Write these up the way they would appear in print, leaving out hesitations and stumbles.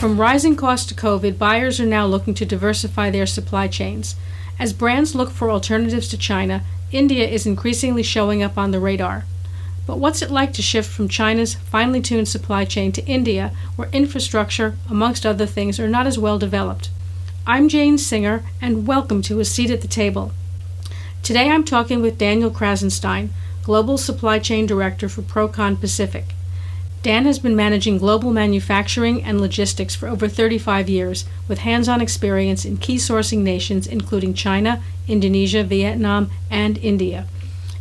From rising costs to COVID, buyers are now looking to diversify their supply chains. As brands look for alternatives to China, India is increasingly showing up on the radar. But what's it like to shift from China's finely tuned supply chain to India, where infrastructure, amongst other things, are not as well developed? I'm Jane Singer, and welcome to A Seat at the Table. Today I'm talking with Daniel Krassenstein, Global Supply Chain Director for Procon Pacific. Dan has been managing global manufacturing and logistics for over 35 years, with hands-on experience in key sourcing nations including China, Indonesia, Vietnam, and India.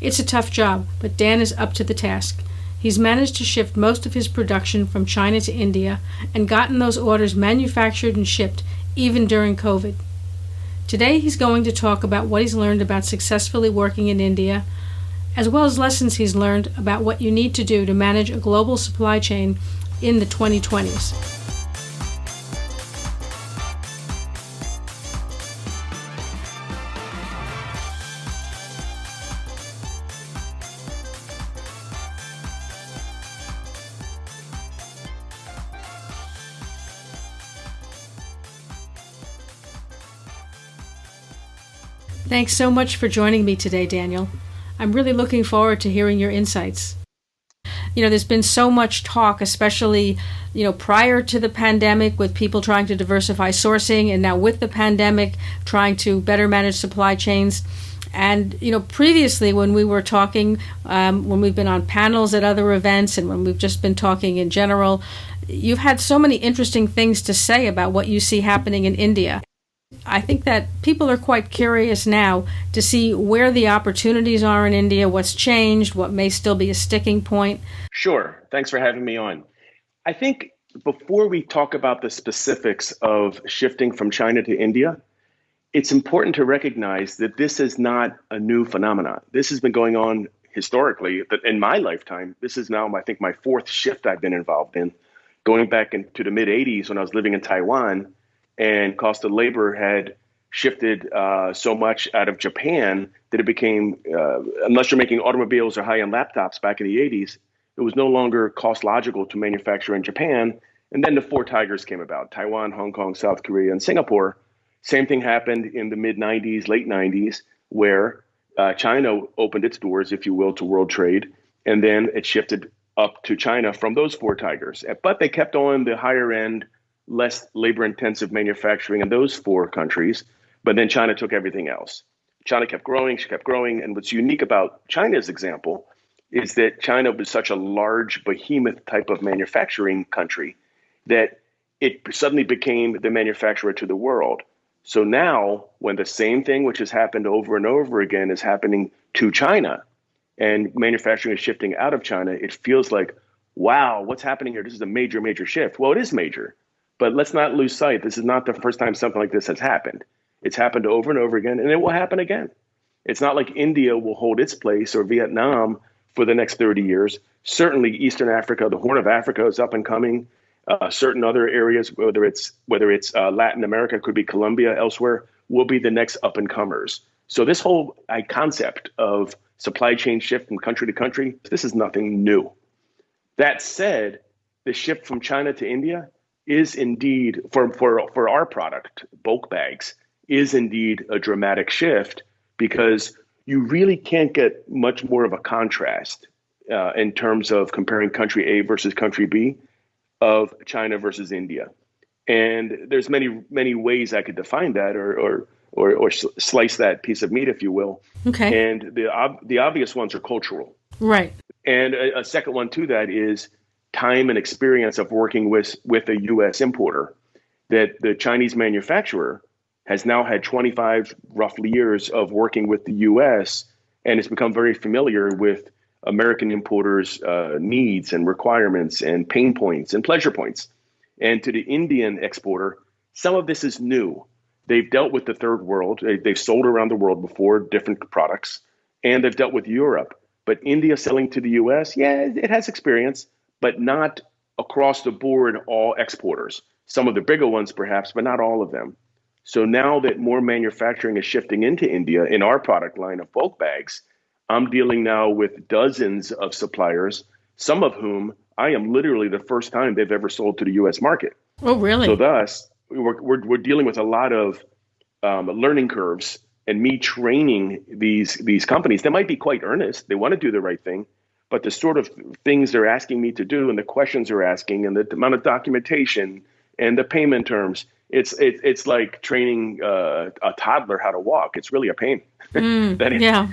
It's a tough job, but Dan is up to the task. He's managed to shift most of his production from China to India and gotten those orders manufactured and shipped even during COVID. Today he's going to talk about what he's learned about successfully working in India, as well as lessons he's learned about what you need to do to manage a global supply chain in the 2020s. Thanks so much for joining me today, Daniel. I'm really looking forward to hearing your insights. There's been so much talk, especially, prior to the pandemic, with people trying to diversify sourcing, and now with the pandemic, trying to better manage supply chains. And, previously when we were talking, when we've been on panels at other events, and when we've just been talking in general, you've had so many interesting things to say about what you see happening in India. I think that people are quite curious now to see where the opportunities are in India, what's changed, what may still be a sticking point. Sure. Thanks for having me on. I think before we talk about the specifics of shifting from China to India, it's important to recognize that this is not a new phenomenon. This has been going on historically, but in my lifetime, this is now, I think, my fourth shift I've been involved in, going back into the mid-'80s when I was living in Taiwan. And cost of labor had shifted so much out of Japan that it became, unless you're making automobiles or high-end laptops back in the 80s, it was no longer cost logical to manufacture in Japan. And then the four tigers came about: Taiwan, Hong Kong, South Korea, and Singapore. Same thing happened in the mid-'90s, late '90s, where China opened its doors, if you will, to world trade. And then it shifted up to China from those four tigers. But they kept on the higher end, less labor-intensive manufacturing in those four countries, but then China took everything else. China kept growing, she kept growing, and what's unique about China's example is that China was such a large behemoth type of manufacturing country that it suddenly became the manufacturer to the world. So now, when the same thing, which has happened over and over again, is happening to China, and manufacturing is shifting out of China, it feels like, wow, what's happening here? This is a major, major shift. Well, it is major. But let's not lose sight. This is not the first time something like this has happened. It's happened over and over again, and it will happen again. It's not like India will hold its place or Vietnam for the next 30 years. Certainly Eastern Africa, the Horn of Africa is up and coming. Certain other areas, whether it's Latin America, could be Colombia, elsewhere, will be the next up and comers. So this whole concept of supply chain shift from country to country, this is nothing new. That said, the shift from China to India is indeed, for our product, bulk bags, is indeed a dramatic shift, because you really can't get much more of a contrast in terms of comparing country A versus country B of China versus India. And there's many ways I could define that or slice that piece of meat, if you will. Okay. And the obvious ones are cultural. Right. And a second one to that is time and experience of working with a U.S. importer, that the Chinese manufacturer has now had 25 roughly years of working with the U.S. and has become very familiar with American importers' needs and requirements and pain points and pleasure points. And to the Indian exporter, some of this is new. They've dealt with the third world. They've sold around the world before, different products, and they've dealt with Europe. But India selling to the U.S., yeah, it has experience, but not across the board all exporters. Some of the bigger ones perhaps, but not all of them. So now that more manufacturing is shifting into India in our product line of bulk bags, I'm dealing now with dozens of suppliers, some of whom I am literally the first time they've ever sold to the U.S. market. Oh, So really? thus, we're dealing with a lot of learning curves, and me training these companies. They might be quite earnest. They want to do the right thing, but the sort of things they're asking me to do, and the questions they're asking, and the amount of documentation, and the payment terms. It's like training a toddler how to walk. It's really a pain. Mm, that yeah.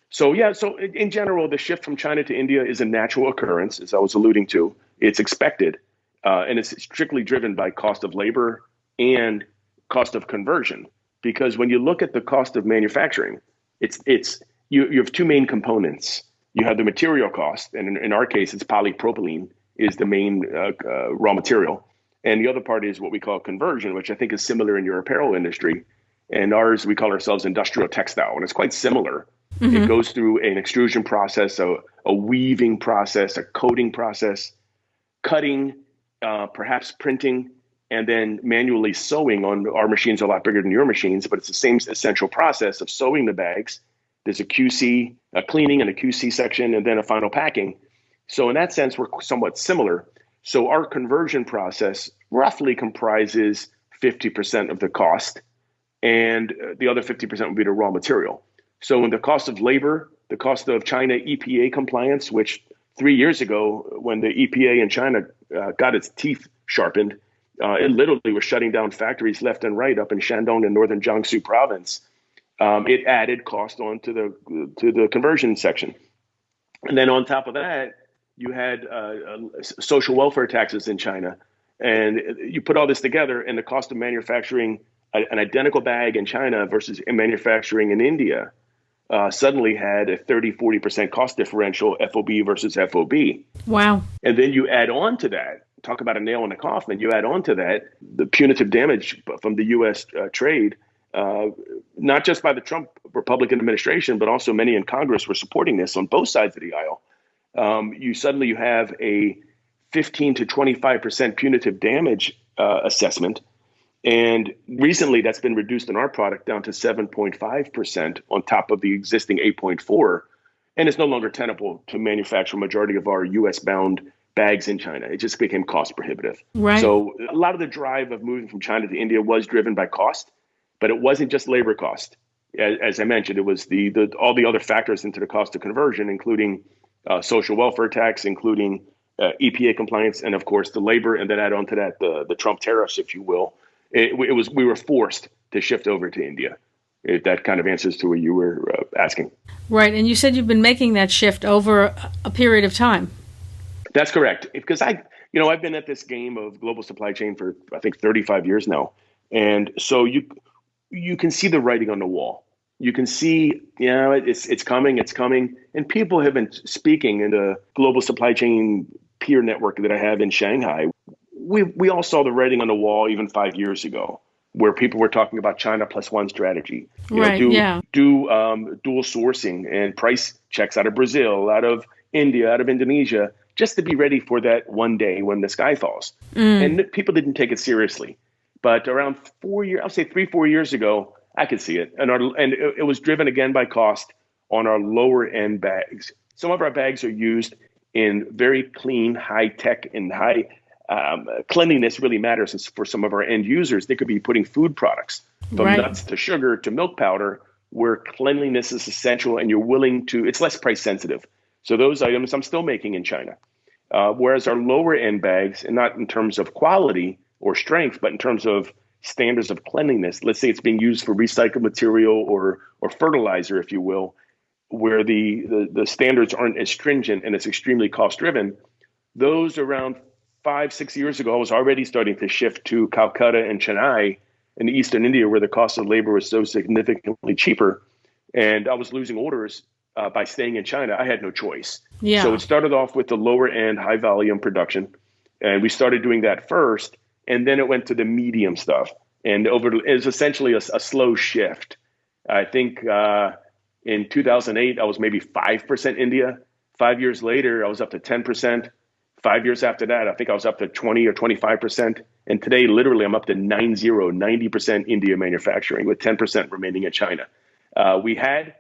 So yeah, so in general, the shift from China to India is a natural occurrence, as I was alluding to. It's expected, and it's strictly driven by cost of labor and cost of conversion. Because when you look at the cost of manufacturing, you have two main components. You have the material cost, and in our case, it's polypropylene is the main raw material, and the other part is what we call conversion, which I think is similar in your apparel industry. And ours, we call ourselves industrial textile, and it's quite similar. It Hmm. goes through an extrusion process, a weaving process, a coating process, cutting, perhaps printing, and then manually sewing. On our machines are a lot bigger than your machines, but it's the same essential process of sewing the bags. There's a QC, a cleaning and a QC section, and then a final packing. So in that sense, we're somewhat similar. So our conversion process roughly comprises 50% of the cost, and the other 50% would be the raw material. So in the cost of labor, the cost of China EPA compliance, which 3 years ago, when the EPA in China got its teeth sharpened, it literally was shutting down factories left and right up in Shandong and northern Jiangsu province. It added cost on to the conversion section. And then on top of that, you had social welfare taxes in China. And you put all this together, and the cost of manufacturing an identical bag in China versus manufacturing in India suddenly had a 30-40% cost differential, FOB versus FOB. Wow. And then you add on to that, talk about a nail in the coffin, you add on to that the punitive damage from the U.S. Trade, uh, not just by the Trump Republican administration, but also many in Congress were supporting this on both sides of the aisle. You have a 15 to 25% punitive damage assessment. And recently that's been reduced in our product down to 7.5% on top of the existing 8.4. And it's no longer tenable to manufacture a majority of our US bound bags in China. It just became cost prohibitive. Right. So a lot of the drive of moving from China to India was driven by cost, but it wasn't just labor cost. As I mentioned, it was all the other factors into the cost of conversion, including social welfare tax, including EPA compliance, and of course the labor, and then add on to that the Trump tariffs, if you will. We were forced to shift over to India. If that kind of answers to what you were asking. Right. And you said you've been making that shift over a period of time. That's correct. Because I've been at this game of global supply chain for I think 35 years now, and so you can see the writing on the wall. You can see, it's coming, and people have been speaking in the global supply chain peer network that I have in Shanghai. We all saw the writing on the wall even 5 years ago, where people were talking about China plus one strategy. Right. Yeah. Do dual sourcing and price checks out of Brazil, out of India, out of Indonesia, just to be ready for that one day when the sky falls. Mm. And people didn't take it seriously. But around 4 years, I'll say 3-4 years ago, I could see it, and it was driven again by cost on our lower end bags. Some of our bags are used in very clean, high tech, and high cleanliness really matters for some of our end users. They could be putting food products from Right. nuts to sugar to milk powder, where cleanliness is essential, and you're willing to. It's less price sensitive. So those items I'm still making in China. Whereas our lower end bags, and not in terms of quality or strength, but in terms of standards of cleanliness. Let's say it's being used for recycled material or fertilizer, if you will, where the standards aren't as stringent and it's extremely cost driven. Those around 5-6 years ago, I was already starting to shift to Calcutta and Chennai in eastern India, where the cost of labor was so significantly cheaper. And I was losing orders by staying in China. I had no choice. So Yeah. it started off with the lower end, high volume production. And we started doing that first. And then it went to the medium stuff. And it was essentially a slow shift. I think in 2008, I was maybe 5% India. 5 years later, I was up to 10%. 5 years after that, I think I was up to 20 or 25%. And today, literally, I'm up to 90% India manufacturing with 10% remaining in China. We had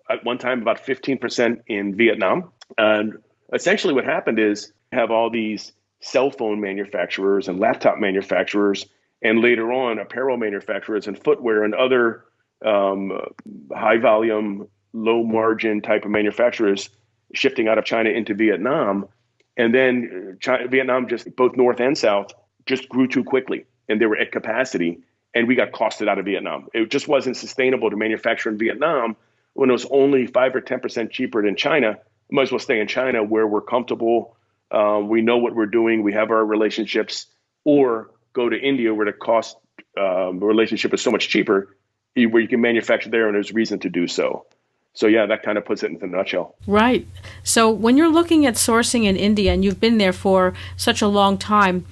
at one time about 15% in Vietnam. And essentially what happened is have all these cell phone manufacturers and laptop manufacturers, and later on apparel manufacturers and footwear and other high volume, low margin type of manufacturers shifting out of China into Vietnam. And then Vietnam, just both north and south, just grew too quickly and they were at capacity and we got costed out of Vietnam. It just wasn't sustainable to manufacture in Vietnam when it was only 5 or 10% cheaper than China. We might as well stay in China where we're comfortable. We know what we're doing. We have our relationships, or go to India where the cost relationship is so much cheaper, where you can manufacture there and there's reason to do so. So yeah, that kind of puts it in a nutshell. Right. So when you're looking at sourcing in India, and you've been there for such a long time,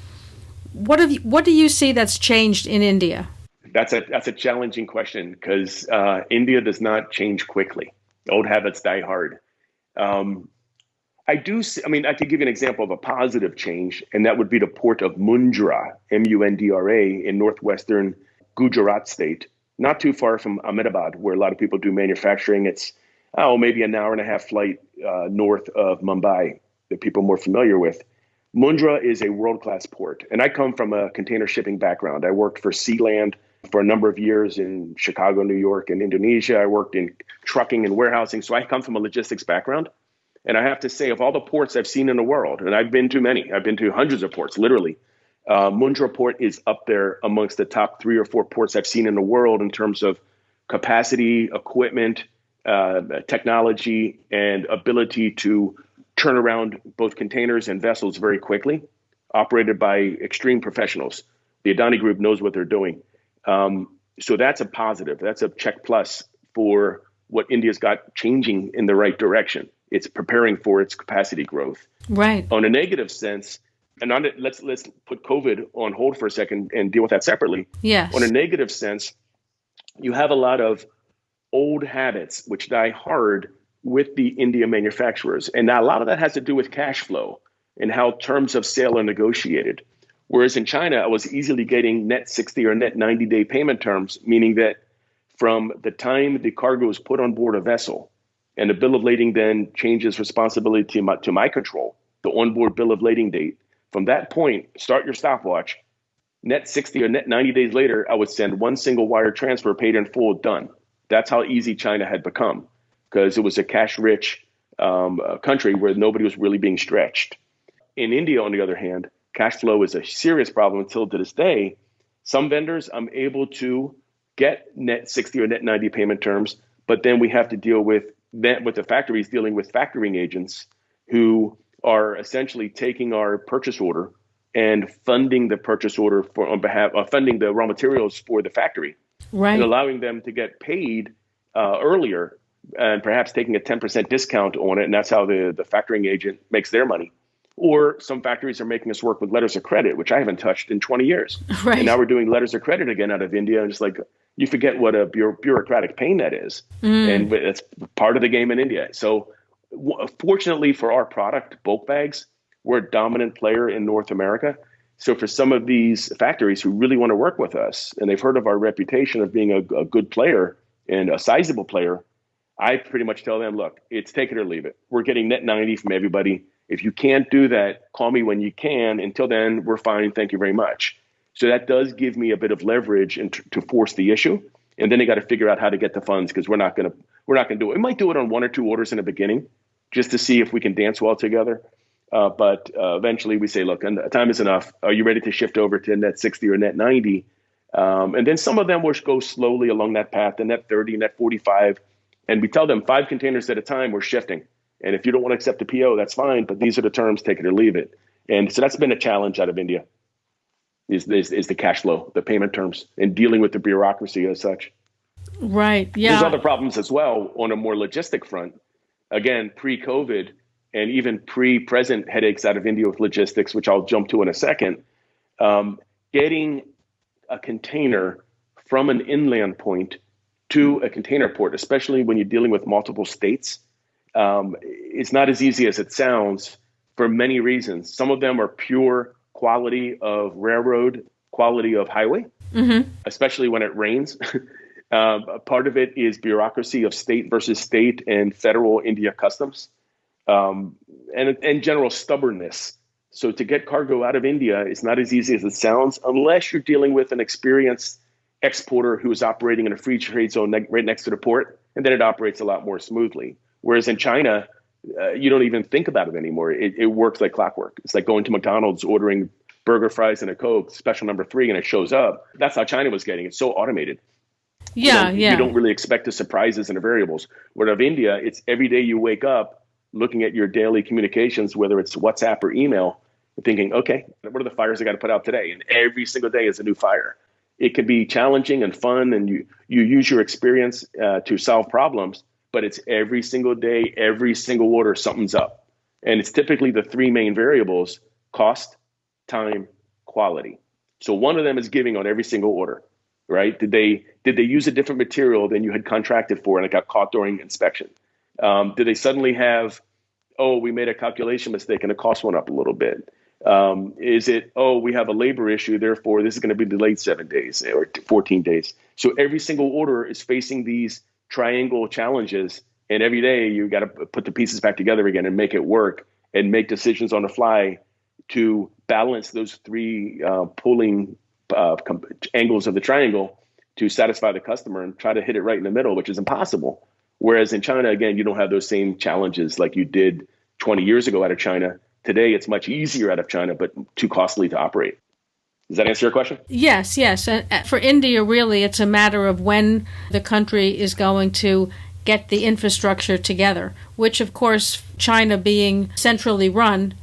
what do you see that's changed in India? That's a challenging question because India does not change quickly. Old habits die hard. I could give you an example of a positive change, and that would be the port of Mundra, Mundra, in northwestern Gujarat state, not too far from Ahmedabad, where a lot of people do manufacturing. It's maybe an hour and a half flight north of Mumbai that people are more familiar with. Mundra is a world-class port, and I come from a container shipping background. I worked for Sealand for a number of years in Chicago, New York, and Indonesia. I worked in trucking and warehousing, so I come from a logistics background. And I have to say, of all the ports I've seen in the world, and I've been to many, I've been to hundreds of ports, literally, Mundra Port is up there amongst the top 3 or 4 ports I've seen in the world in terms of capacity, equipment, technology, and ability to turn around both containers and vessels very quickly, operated by extreme professionals. The Adani Group knows what they're doing. So that's a positive. That's a check plus for what India's got changing in the right direction. It's preparing for its capacity growth. Right. On a negative sense, and let's put COVID on hold for a second and deal with that separately. Yes. On a negative sense, you have a lot of old habits which die hard with the India manufacturers. And now a lot of that has to do with cash flow and how terms of sale are negotiated. Whereas in China, I was easily getting net 60 or net 90-day payment terms, meaning that from the time the cargo is put on board a vessel and the bill of lading then changes responsibility to my control, the onboard bill of lading date, from that point, start your stopwatch, net 60 or net 90 days later, I would send one single wire transfer paid in full, done. That's how easy China had become because it was a cash-rich country where nobody was really being stretched. In India, on the other hand, cash flow is a serious problem until to this day. Some vendors I'm able to get net 60 or net 90 payment terms, but then we have to deal with the factories dealing with factoring agents who are essentially taking our purchase order and funding the purchase order on behalf of funding the raw materials for the factory, right, and allowing them to get paid earlier and perhaps taking a 10% discount on it. And that's how the factoring agent makes their money. Or some factories are making us work with letters of credit, which I haven't touched in 20 years. Right. And now we're doing letters of credit again out of India. And just like, you forget what a bureaucratic pain that is. And it's part of the game in India. So fortunately for our product, bulk bags, we're a dominant player in North America. So for some of these factories who really want to work with us, and they've heard of our reputation of being a good player and a sizable player, I pretty much tell them, look, it's take it or leave it. We're getting net 90 from everybody. If you can't do that, call me when you can. Until then, we're fine. Thank you very much. So that does give me a bit of leverage to force the issue. And then they got to figure out how to get the funds because we're not going to do it. We might do it on 1 or 2 orders in the beginning just to see if we can dance well together. But eventually we say, look, time is enough. Are you ready to shift over to net 60 or net 90? And then some of them will go slowly along that path, the net 30, net 45. And we tell them 5 containers at a time, we're shifting. And if you don't want to accept the PO, that's fine. But these are the terms, take it or leave it. And so that's been a challenge out of India is the cash flow, the payment terms, and dealing with the bureaucracy as such. Right. Yeah. There's other problems as well on a more logistic front. Again, pre-COVID and even pre-present headaches out of India with logistics, which I'll jump to in a second. Getting a container from an inland point to a container port, especially when you're dealing with multiple states, it's not as easy as it sounds for many reasons. Some of them are pure quality of railroad, quality of highway, especially when it rains. Part of it is bureaucracy of state versus state and federal India customs, and general stubbornness So to get cargo out of India is not as easy as it sounds unless you're dealing with an experienced exporter who is operating in a free trade zone right next to the port, and then it operates a lot more smoothly. Whereas in China, you don't even think about it anymore. It works like clockwork. It's like going to McDonald's, ordering burger, fries, and a Coke, special number 3, and it shows up. That's how China was getting it. So automated. Yeah, You yeah. don't really expect the surprises and the variables. Where of India, it's every day you wake up looking at your daily communications, whether it's WhatsApp or email, and thinking, okay, what are the fires I got to put out today? And every single day is a new fire. It can be challenging and fun, and you use your experience to solve problems, but it's every single day, every single order, something's up. And it's typically the 3 main variables: cost, time, quality. So one of them is giving on every single order, right? Did they use a different material than you had contracted for and it got caught during inspection? Did they suddenly have, oh, we made a calculation mistake and the cost went up a little bit? Is it, oh, we have a labor issue, therefore this is going to be delayed 7 days or 14 days. So every single order is facing these triangle challenges, and every day you got to put the pieces back together again and make it work and make decisions on the fly to balance those 3 pulling angles of the triangle to satisfy the customer and try to hit it right in the middle, which is impossible. Whereas in China, again, you don't have those same challenges like you did 20 years ago out of China. Today, it's much easier out of China, but too costly to operate. Does that answer your question? Yes, yes. For India, really, it's a matter of when the country is going to get the infrastructure together, which, of course, China being centrally run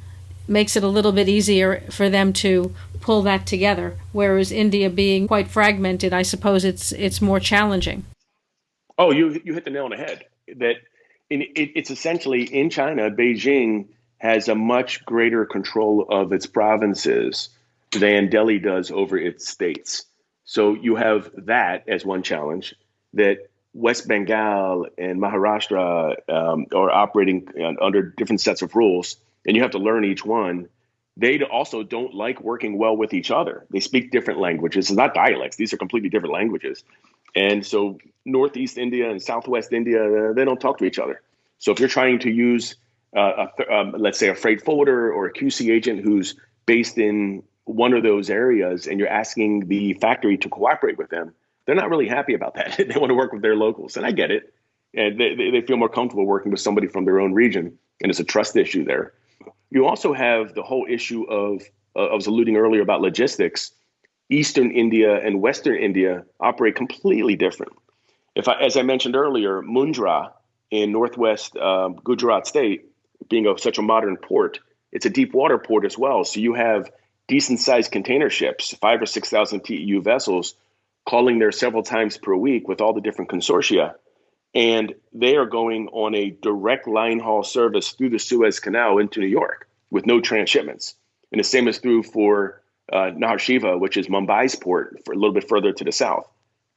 makes it a little bit easier for them to pull that together, whereas India being quite fragmented, I suppose it's more challenging. Oh, you hit the nail on the head. That it's essentially in China, Beijing has a much greater control of its provinces than Delhi does over its states. So you have that as one challenge, that West Bengal and Maharashtra are operating under different sets of rules, and you have to learn each one. They also don't like working well with each other. They speak different languages. It's not dialects. These are completely different languages. And so Northeast India and Southwest India, they don't talk to each other. So if you're trying to use, let's say, a freight forwarder or a QC agent who's based in one of those areas, and you're asking the factory to cooperate with them, they're not really happy about that. They want to work with their locals. And I get it. And they feel more comfortable working with somebody from their own region. And it's a trust issue there. You also have the whole issue of, I was alluding earlier about logistics. Eastern India and Western India operate completely different. As I mentioned earlier, Mundra in Northwest Gujarat state, being such a modern port, it's a deep water port as well. So you have decent sized container ships, 5,000 or 6,000 TEU vessels, calling there several times per week with all the different consortia. And they are going on a direct line haul service through the Suez Canal into New York with no transshipments. And the same is true for Nahar Shiva, which is Mumbai's port, for a little bit further to the south.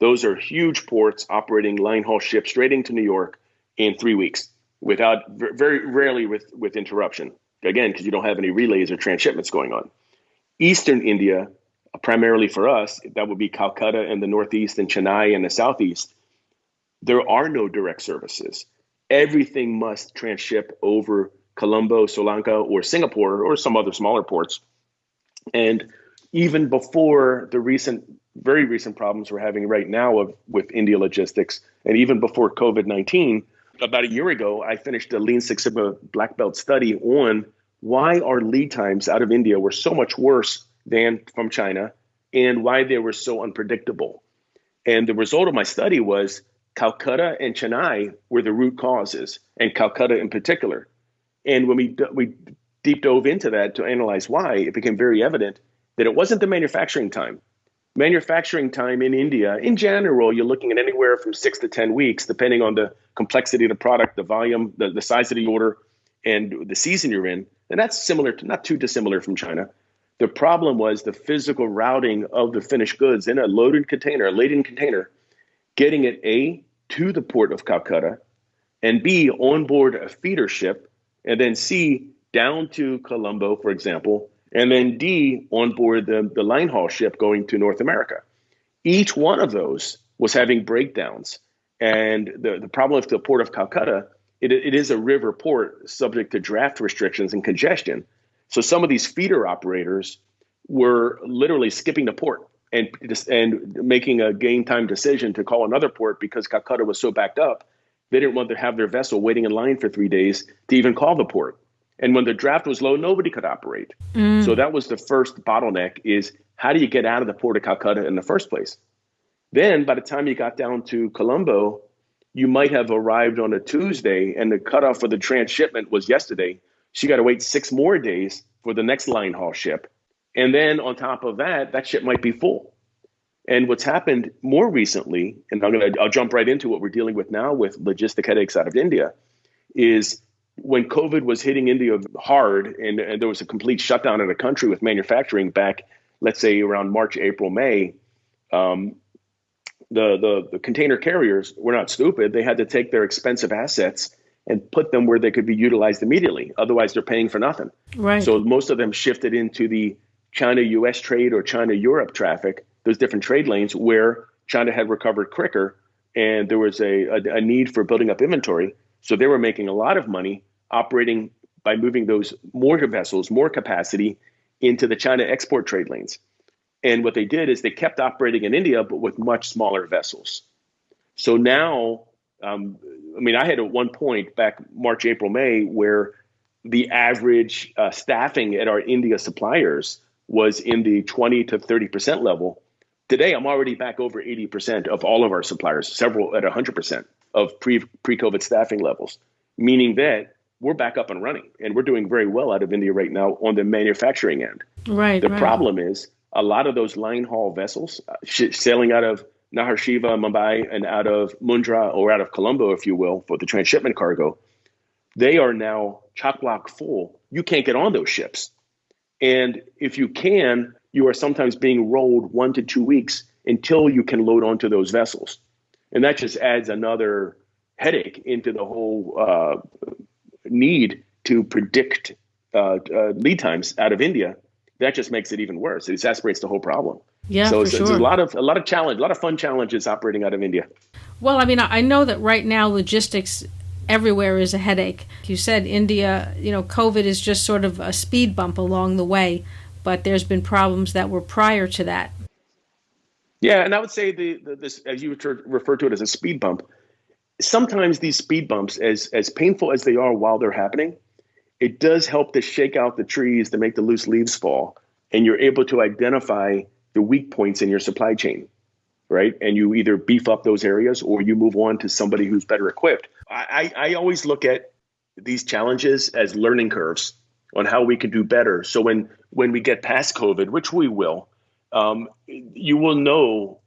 Those are huge ports operating line haul ships straight into New York in 3 weeks, without very rarely with interruption. Again, because you don't have any relays or transshipments going on. Eastern India, primarily for us, that would be Calcutta in the northeast and Chennai in the southeast. There are no direct services. Everything must transship over Colombo, Sri Lanka, or Singapore, or some other smaller ports. And even before the very recent problems we're having right now with India logistics, and even before COVID-19, about a year ago, I finished a Lean Six Sigma Black Belt study on why our lead times out of India were so much worse than from China, and why they were so unpredictable. And the result of my study was Calcutta and Chennai were the root causes, and Calcutta in particular. And when we deep dove into that to analyze why, it became very evident that it wasn't the manufacturing time. Manufacturing time in India, in general, you're looking at anywhere from 6 to 10 weeks, depending on the complexity of the product, the volume, the size of the order, and the season you're in. And that's similar to, not too dissimilar from China. The problem was the physical routing of the finished goods in a laden container, getting it A, to the port of Calcutta, and B, on board a feeder ship, and then C, down to Colombo, for example, and then D, on board the line haul ship going to North America. Each one of those was having breakdowns. And the problem with the port of Calcutta, it is a river port subject to draft restrictions and congestion. So some of these feeder operators were literally skipping the port and making a game time decision to call another port because Calcutta was so backed up. They didn't want to have their vessel waiting in line for 3 days to even call the port. And when the draft was low, nobody could operate. So that was the first bottleneck, is how do you get out of the port of Calcutta in the first place? Then by the time you got down to Colombo, you might have arrived on a Tuesday and the cutoff for the transshipment was yesterday. So you got to wait 6 more days for the next line haul ship. And then on top of that, that ship might be full. And what's happened more recently, and I'll jump right into what we're dealing with now with logistic headaches out of India, is when COVID was hitting India hard and there was a complete shutdown in the country with manufacturing back, let's say around March, April, May, the container carriers were not stupid. They had to take their expensive assets and put them where they could be utilized immediately. Otherwise, they're paying for nothing. Right. So most of them shifted into the China-US trade or China-Europe traffic, those different trade lanes where China had recovered quicker and there was a need for building up inventory. So they were making a lot of money operating by moving those more vessels, more capacity into the China export trade lanes. And what they did is they kept operating in India, but with much smaller vessels. So now, I had at one point back March, April, May, where the average staffing at our India suppliers was in the 20 to 30% level. Today, I'm already back over 80% of all of our suppliers, several at 100% of pre-COVID staffing levels, meaning that we're back up and running and we're doing very well out of India right now on the manufacturing end. Right. The problem is a lot of those line haul vessels sailing out of Nahar Shiva, Mumbai, and out of Mundra or out of Colombo, if you will, for the transshipment cargo, they are now chock-block full. You can't get on those ships. And if you can, you are sometimes being rolled 1 to 2 weeks until you can load onto those vessels. And that just adds another headache into the whole need to predict lead times out of India. That just makes it even worse. It exacerbates the whole problem. Yeah, so for it's sure. a lot of challenge, a lot of fun challenges operating out of India. Well, I know that right now logistics everywhere is a headache. You said India, COVID is just sort of a speed bump along the way, but there's been problems that were prior to that. Yeah, and I would say this, as you refer to it as a speed bump, sometimes these speed bumps, as painful as they are while they're happening, it does help to shake out the trees to make the loose leaves fall, and you're able to identify the weak points in your supply chain, right? And you either beef up those areas or you move on to somebody who's better equipped. I always look at these challenges as learning curves on how we can do better. So when we get past COVID, which we will, you will know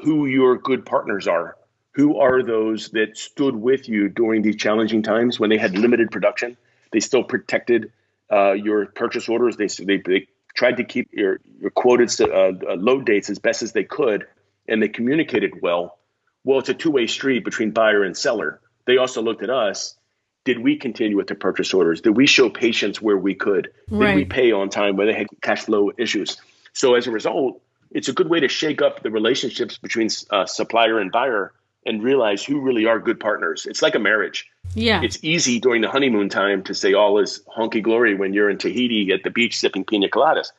who your good partners are. Who are those that stood with you during these challenging times when they had limited production? They still protected your purchase orders. They tried to keep your quoted load dates as best as they could, and they communicated well. Well, it's a two-way street between buyer and seller. They also looked at us. Did we continue with the purchase orders? Did we show patience where we could? Right. Did we pay on time where they had cash flow issues? So as a result, it's a good way to shake up the relationships between supplier and buyer and realize who really are good partners. It's like a marriage. Yeah. It's easy during the honeymoon time to say all is honky glory when you're in Tahiti at the beach sipping pina coladas.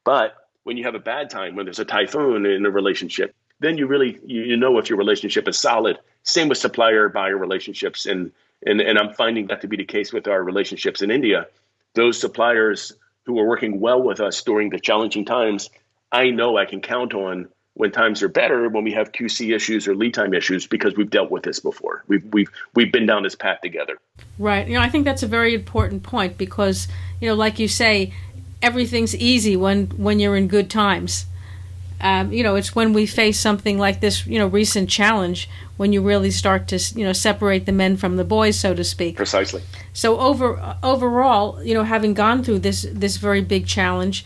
But when you have a bad time, when there's a typhoon in a relationship, then you really, you know if your relationship is solid. Same with supplier-buyer relationships. And I'm finding that to be the case with our relationships in India. Those suppliers who are working well with us during the challenging times, I know I can count on when times are better, when we have QC issues or lead time issues, because we've dealt with this before. We've been down this path together. Right. I think that's a very important point because, like you say, everything's easy when you're in good times. It's when we face something like this, recent challenge, when you really start to, separate the men from the boys, so to speak. Precisely. So overall, having gone through this very big challenge,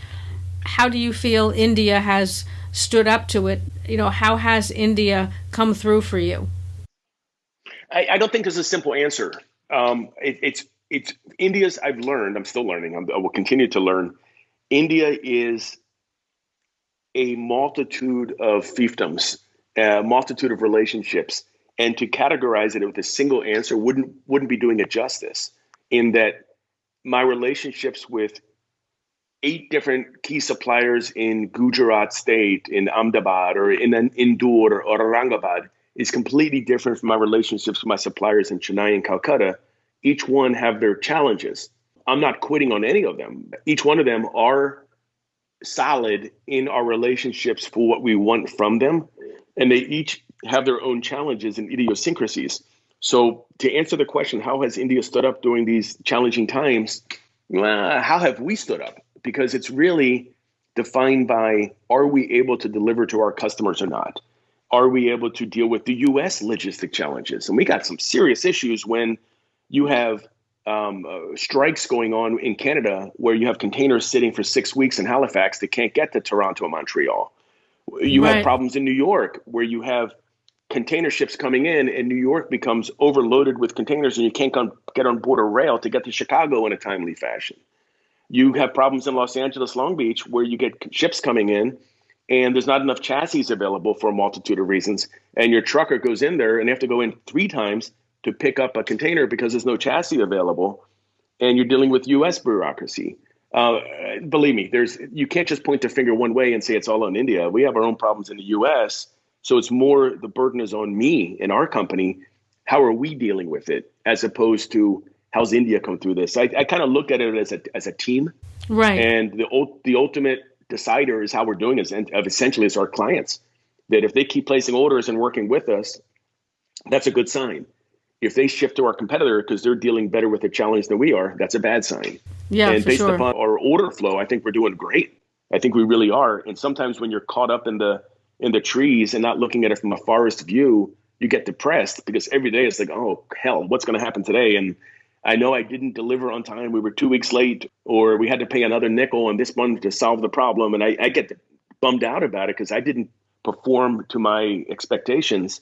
how do you feel India has stood up to it? How has India come through for you? I don't think there's a simple answer. It's India's. I've learned. I'm still learning. I will continue to learn. India is a multitude of fiefdoms, a multitude of relationships, and to categorize it with a single answer wouldn't be doing it justice. In that, my relationships with 8 different key suppliers in Gujarat state, in Ahmedabad, or in Indore or Aurangabad is completely different from my relationships with my suppliers in Chennai and Calcutta. Each one have their challenges. I'm not quitting on any of them. Each one of them are solid in our relationships for what we want from them. And they each have their own challenges and idiosyncrasies. So to answer the question, how has India stood up during these challenging times? How have we stood up? Because it's really defined by, are we able to deliver to our customers or not? Are we able to deal with the US logistic challenges? And we got some serious issues when you have strikes going on in Canada where you have containers sitting for 6 weeks in Halifax that can't get to Toronto and Montreal. You have problems in New York where you have container ships coming in and New York becomes overloaded with containers and you can't get on board a rail to get to Chicago in a timely fashion. You have problems in Los Angeles, Long Beach, where you get ships coming in and there's not enough chassis available for a multitude of reasons. And your trucker goes in there and they have to go in 3 times to pick up a container because there's no chassis available. And you're dealing with US bureaucracy. Believe me, you can't just point the finger one way and say it's all on India. We have our own problems in the US. So it's more, the burden is on me and our company. How are we dealing with it as opposed to how's India come through this? I kind of look at it as a team. Right. And the ultimate decider is how we're doing it, and essentially it's our clients. That if they keep placing orders and working with us, that's a good sign. If they shift to our competitor because they're dealing better with the challenge than we are, that's a bad sign. Yeah, and based sure. upon our order flow, I think we're doing great. I think we really are. And sometimes when you're caught up in the trees and not looking at it from a forest view, you get depressed because every day it's like, oh, hell, what's going to happen today? And I know I didn't deliver on time. We were 2 weeks late, or we had to pay another nickel on this month to solve the problem. And I get bummed out about it because I didn't perform to my expectations.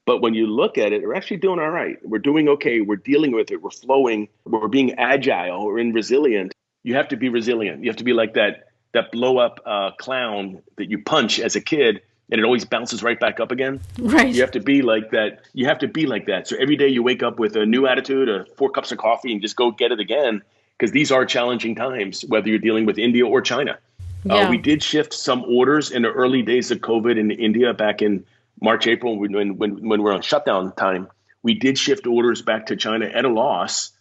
But when you look at it, we're actually doing all right. We're doing okay. We're dealing with it. We're flowing. We're being agile. We're resilient. You have to be resilient. You have to be like that blow up clown that you punch as a kid and it always bounces right back up again. Right. You have to be like that. You have to be like that. So every day you wake up with a new attitude, 4 cups of coffee, and just go get it again. Because these are challenging times, whether you're dealing with India or China. Yeah. We did shift some orders in the early days of COVID in India back in March, April, when we're on shutdown time. We did shift orders back to China at a loss,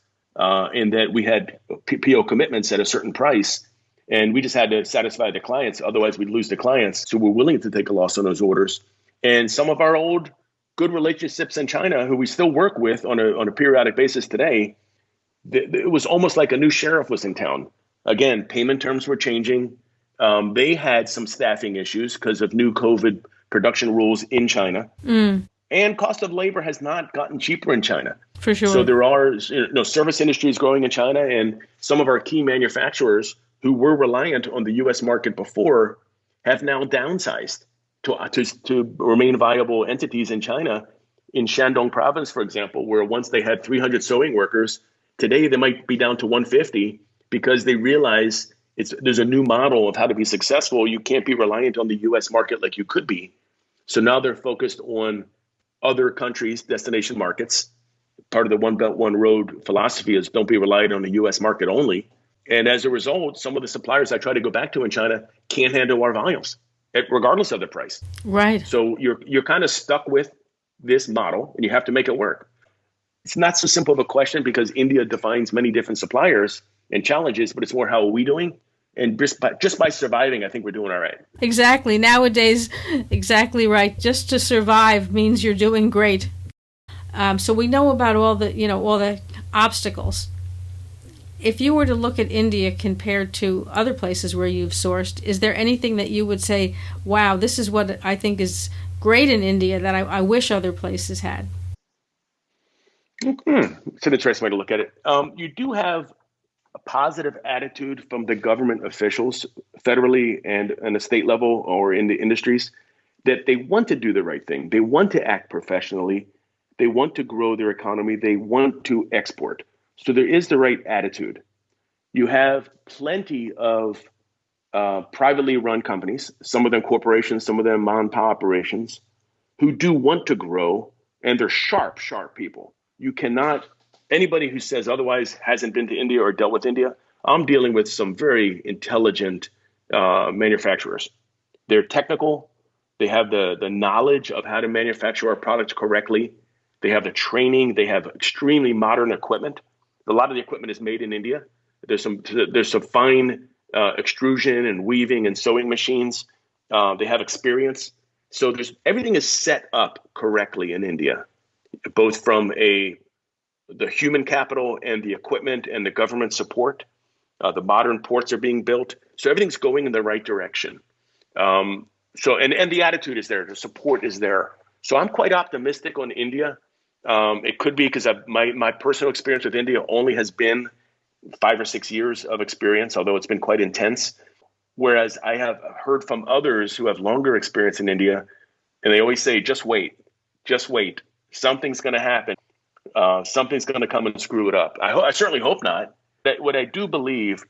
in that we had PO commitments at a certain price. And we just had to satisfy the clients. Otherwise, we'd lose the clients. So we're willing to take a loss on those orders. And some of our old good relationships in China, who we still work with on a periodic basis today, it was almost like a new sheriff was in town. Again, payment terms were changing. They had some staffing issues because of new COVID production rules in China. And cost of labor has not gotten cheaper in China. For sure. So there are, service industries growing in China, and some of our key manufacturers who were reliant on the U.S. market before have now downsized to remain viable entities in China. In Shandong province, for example, where once they had 300 sewing workers, today they might be down to 150 because they realize there's a new model of how to be successful. You can't be reliant on the U.S. market like you could be. So now they're focused on other countries' destination markets. Part of the One Belt, One Road philosophy is don't be reliant on the U.S. market only. And as a result, some of the suppliers I try to go back to in China can't handle our volumes, regardless of the price. Right. So you're kind of stuck with this model, and you have to make it work. It's not so simple of a question because India defines many different suppliers and challenges, but it's more how are we doing? And just by surviving, I think we're doing all right. Exactly. Nowadays, exactly right. Just to survive means you're doing great. So we know about all the obstacles. If you were to look at India compared to other places where you've sourced, is there anything that you would say, wow, this is what I think is great in India that I wish other places had? It's an interesting way to look at it. You do have a positive attitude from the government officials, federally and on a state level or in the industries, that they want to do the right thing. They want to act professionally. They want to grow their economy. They want to export. So there is the right attitude. You have plenty of privately run companies, some of them corporations, some of them mom and pop operations, who do want to grow, and they're sharp people. You cannot, anybody who says otherwise hasn't been to India or dealt with India. I'm dealing with some very intelligent manufacturers. They're technical. They have the knowledge of how to manufacture our products correctly. They have the training. They have extremely modern equipment. A lot of the equipment is made in India. There's some fine extrusion and weaving and sewing machines. They have experience. So everything is set up correctly in India, both from the human capital and the equipment and the government support. The modern ports are being built. So everything's going in the right direction. And the attitude is there. The support is there. So I'm quite optimistic on India. It could be because my personal experience with India only has been 5 or 6 years of experience, although it's been quite intense. Whereas I have heard from others who have longer experience in India, and they always say, just wait, something's going to happen. Something's going to come and screw it up. I certainly hope not. But what I do believe,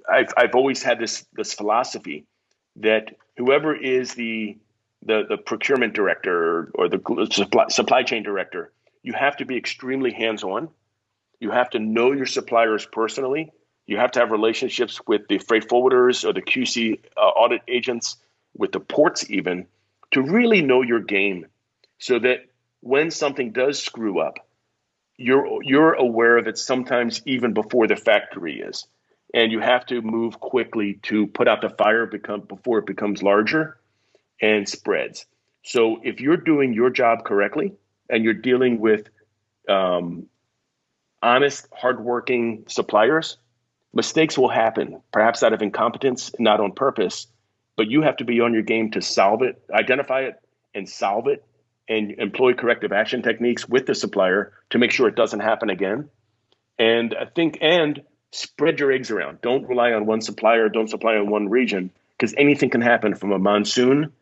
I've always had this philosophy that whoever is the procurement director or the supply chain director, you have to be extremely hands-on. You have to know your suppliers personally. You have to have relationships with the freight forwarders or the QC audit agents, with the ports even, to really know your game, so that when something does screw up, you're aware of it sometimes even before the factory is. And you have to move quickly to put out the fire before it becomes larger and spreads. So if you're doing your job correctly and you're dealing with honest, hardworking suppliers, mistakes will happen, perhaps out of incompetence, not on purpose, but you have to be on your game to solve it, identify it and solve it, and employ corrective action techniques with the supplier to make sure it doesn't happen again. And spread your eggs around. Don't rely on one supplier, don't supply in one region, because anything can happen, from a monsoon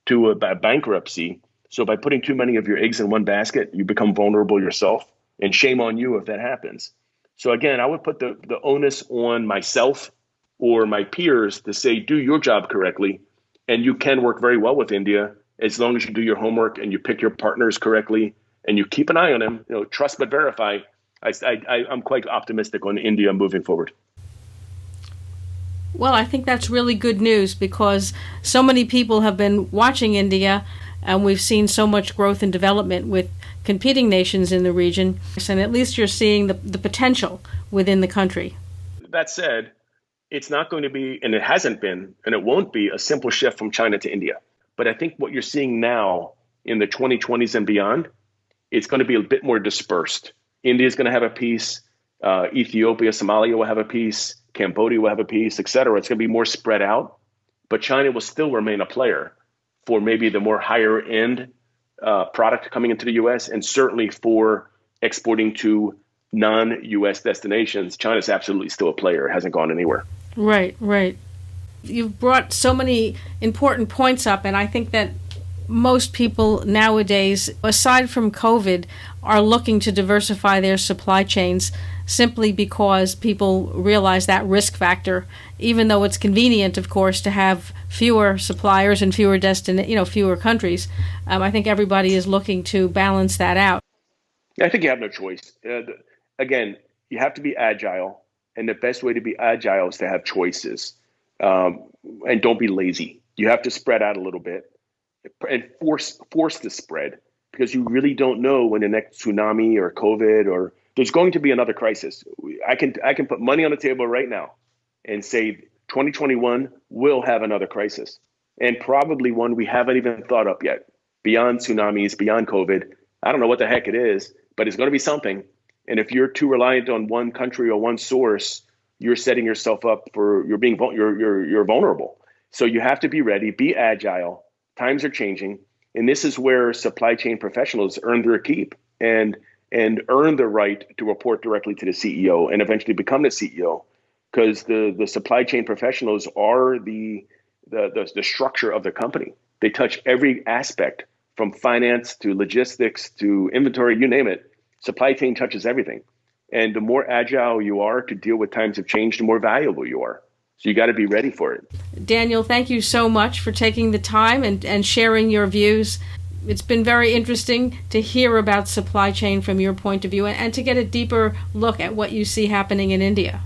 to a bankruptcy. So by putting too many of your eggs in one basket, you become vulnerable yourself, and shame on you if that happens. So again, I would put the onus on myself or my peers to say, do your job correctly. And you can work very well with India as long as you do your homework and you pick your partners correctly and you keep an eye on them. Trust but verify. I'm quite optimistic on India moving forward. Well, I think that's really good news, because so many people have been watching India, and we've seen so much growth and development with competing nations in the region. And at least you're seeing the potential within the country. That said, it's not going to be, and it hasn't been, and it won't be, a simple shift from China to India. But I think what you're seeing now in the 2020s and beyond, it's going to be a bit more dispersed. India is going to have a piece. Ethiopia, Somalia will have a piece. Cambodia will have a piece, et cetera. It's going to be more spread out. But China will still remain a player for maybe the more higher end product coming into the U.S. and certainly for exporting to non-U.S. destinations. China's absolutely still a player. It hasn't gone anywhere. Right. You've brought so many important points up, and I think that most people nowadays, aside from COVID, are looking to diversify their supply chains simply because people realize that risk factor, even though it's convenient, of course, to have fewer suppliers and fewer fewer countries. I think everybody is looking to balance that out. I think you have no choice. Again, you have to be agile, and the best way to be agile is to have choices. And don't be lazy. You have to spread out a little bit and force the spread, because you really don't know when the next tsunami or COVID or there's going to be another crisis. I can put money on the table right now and say 2021 will have another crisis, and probably one we haven't even thought up yet. Beyond tsunamis, beyond COVID, I don't know what the heck it is, but it's going to be something. And if you're too reliant on one country or one source, you're setting yourself up for you're vulnerable. So you have to be ready, be agile. Times are changing, and this is where supply chain professionals earn their keep and earn the right to report directly to the CEO and eventually become the CEO, because the supply chain professionals are the structure of the company. They touch every aspect, from finance to logistics to inventory, you name it. Supply chain touches everything. And the more agile you are to deal with times of change, the more valuable you are. So you got to be ready for it. Daniel, thank you so much for taking the time and sharing your views. It's been very interesting to hear about supply chain from your point of view and to get a deeper look at what you see happening in India.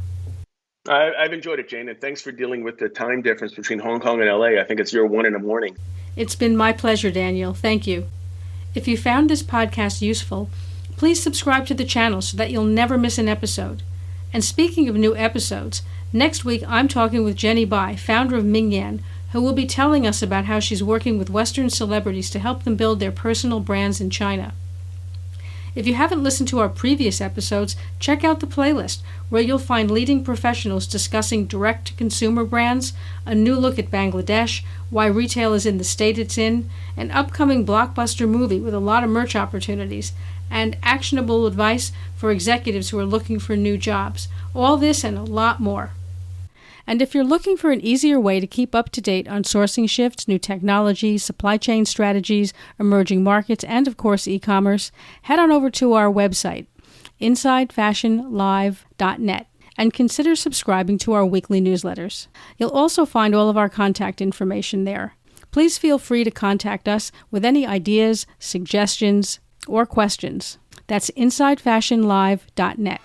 I've enjoyed it, Jane, and thanks for dealing with the time difference between Hong Kong and LA. I think it's your 1 in the morning. It's been my pleasure, Daniel. Thank you. If you found this podcast useful, please subscribe to the channel so that you'll never miss an episode. And speaking of new episodes, next week I'm talking with Jenny Bai, founder of Mingyan, who will be telling us about how she's working with Western celebrities to help them build their personal brands in China. If you haven't listened to our previous episodes, check out the playlist, where you'll find leading professionals discussing direct-to-consumer brands, a new look at Bangladesh, why retail is in the state it's in, an upcoming blockbuster movie with a lot of merch opportunities, and actionable advice for executives who are looking for new jobs. All this and a lot more. And if you're looking for an easier way to keep up to date on sourcing shifts, new technology, supply chain strategies, emerging markets, and of course e-commerce, head on over to our website, insidefashionlive.net, and consider subscribing to our weekly newsletters. You'll also find all of our contact information there. Please feel free to contact us with any ideas, suggestions, or questions. That's insidefashionlive.net.